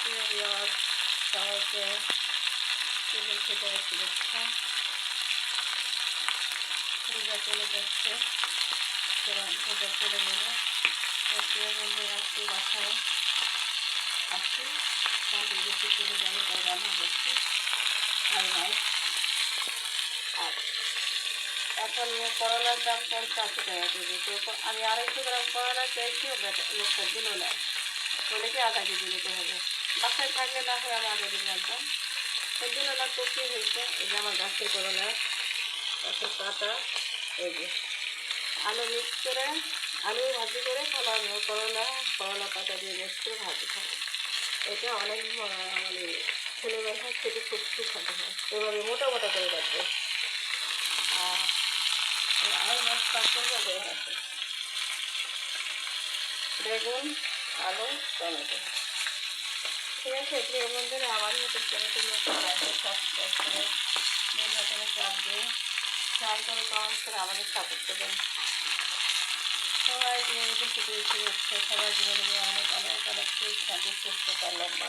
প্রিয় ভিউয়ার্স, সবাইকে টিফিন খেতে শুভেচ্ছা। রোজা চলে যাচ্ছে, রোজা চলে গেলে প্রিয় বন্ধু আজকে বাসায় আসছি, তাদের বেশি চলে যাবে তাই রান্না করছি আর নাই। আর এখন করলার দাম 85 টাকা কেজি। তো আমি 250 গ্রাম করলা চাইছিও লোকটা দিল না, বলে কি আধা কেজি দিতে হবে। বাসায় থাকলে না হয় আমি আধা কেজি আনতাম, ওই দিল না। তো কী হয়েছে, এই যে আমার গাছের করলা, গাছের পাতা, এই যে আলু মিক্স করে, আলু ভাজি করে করলা পাতা দিয়ে মিক্স করে ভাজি খাবো। এটা অনেক মানে ছেলেমেয়েরা খেতে খুব সুস্বাদু হয়। এভাবে মোটা মোটা করে কাটবে। আর মাছ পাঁচশো করে আছে, বেগুন, আলু, টমেটো। ঠিক আছে প্রিয় বন্ধুরা, আমার মতো টমেটো সাবস্ক্রাইব করে নির্বাচনে চাপ দিয়ে ট্রাই করে কমেন্ট করে আমাদের সাপোর্ট করবেন। সবাই নিয়মিত শুধু হচ্ছে, সবাই জীবনে অনেক অনেক অনেক সুস্বাদু সুস্থতা লম্বা